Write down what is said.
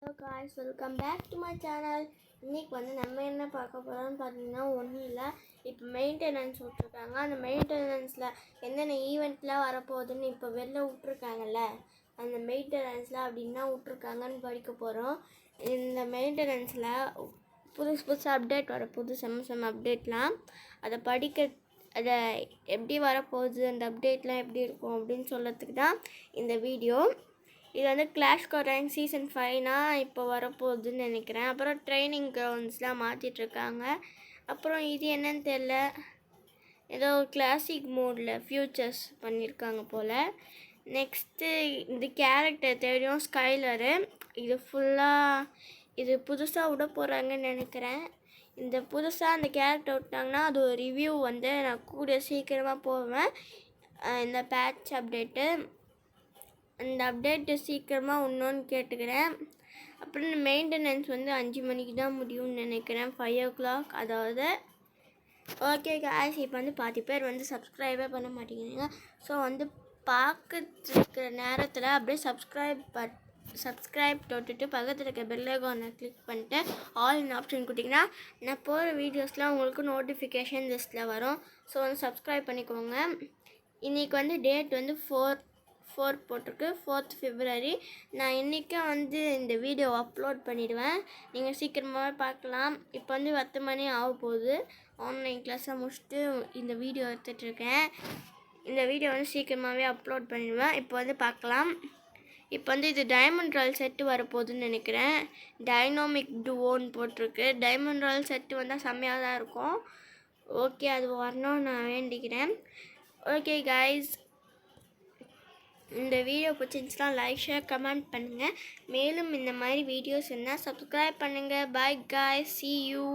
Hello guys, welcome back to my channel. இன்னைக்கு நம்ம என்ன பார்க்க போகிறோம்னு பார்த்தீங்கன்னா ஒன்றும் இல்லை. இப்போ மெயின்டெனன்ஸ் விட்ருக்காங்க. அந்த மெயின்டெனன்ஸில் என்னென்ன ஈவெண்ட்லாம் வரப்போகுதுன்னு இப்போ வெளில விட்ருக்காங்கல்ல, அந்த மெயின்டெனன்ஸில் அப்படின்னா விட்ருக்காங்கன்னு படிக்க போகிறோம். இந்த மெயின்டெனன்ஸில் புதுசு அப்டேட் வரப்போகுது, செம்ம அப்டேட்லாம். அதை எப்படி வரப்போகுது, அந்த அப்டேட்லாம் எப்படி இருக்கும் அப்படின்னு சொல்கிறதுக்கு தான் இந்த வீடியோ. இது கிளாஷ் கோரேங்க் சீசன் 5 இப்போ வரப்போகுதுன்னு நினைக்கிறேன். அப்புறம் ட்ரைனிங் கிரவுண்ட்ஸ்லாம் மாற்றிட்டுருக்காங்க. அப்புறம் இது என்னன்னு தெரில, ஏதோ கிளாசிக் மோடில் ஃபியூச்சர்ஸ் பண்ணியிருக்காங்க போல். நெக்ஸ்ட்டு இந்த கேரக்டர் தெரியும், ஸ்கைலரு. இது புதுசாக விட போகிறாங்கன்னு நினைக்கிறேன். இந்த புதுசாக அந்த கேரக்டர் விட்டாங்கன்னா அது ஒரு ரிவ்யூ நான் கூடிய சீக்கிரமாக போவேன். இந்த பேட்ச் அப்டேட்டு, அந்த அப்டேட்டு சீக்கிரமாக இன்னொன்று கேட்டுக்கிறேன். அப்புறம் இந்த மெயின்டெனன்ஸ் 5 மணிக்கு தான் முடியும்னு நினைக்கிறேன், 5 o'clock. அதாவது ஓகே காய்ஸ், இப்போ பாதி பேர் சப்ஸ்கிரைபே பண்ண மாட்டேங்கிறீங்க. ஸோ பார்க்கறதுக்கிற நேரத்தில் அப்படியே சப்ஸ்கிரைப் தொட்டுட்டு பக்கத்தில் இருக்க பெல் ஐகானை கிளிக் பண்ணிட்டு ஆல் ஆப்ஷன் கொடுத்தீங்கன்னா நான் போகிற வீடியோஸ்லாம் உங்களுக்கு நோட்டிஃபிகேஷன் லிஸ்ட்டில் வரும். ஸோ சப்ஸ்கிரைப் பண்ணிக்கோங்க. இன்றைக்கி டேட் 4 போட்டிருக்கு, 4th February. நான் இன்றைக்கே இந்த வீடியோ அப்லோட் பண்ணிவிடுவேன், நீங்கள் சீக்கிரமாகவே பார்க்கலாம். இப்போ 10 மணி ஆக போகுது. ஆன்லைன் கிளாஸை முடிச்சுட்டு இந்த வீடியோ எடுத்துகிட்ருக்கேன். இந்த வீடியோ சீக்கிரமாகவே அப்லோட் பண்ணிடுவேன். இப்போ பார்க்கலாம். இப்போ இது டைமண்ட் ராயல் செட்டு வரப்போகுதுன்னு நினைக்கிறேன். டைனாமிக் டுவோன்னு போட்டிருக்கு. டைமண்ட் ராயல் செட்டு வந்தால் செம்மையாக தான் இருக்கும். ஓகே, அது வரணும்னு நான் வேண்டிக்கிறேன். ஓகே கைஸ், இந்த வீடியோ பிடிச்சிருந்துச்சுன்னா லைக், ஷேர், கமெண்ட் பண்ணுங்கள். மேலும் இந்த மாதிரி வீடியோஸ் இருந்தால் சப்ஸ்கிரைப் பண்ணுங்கள். Bye guys, see you.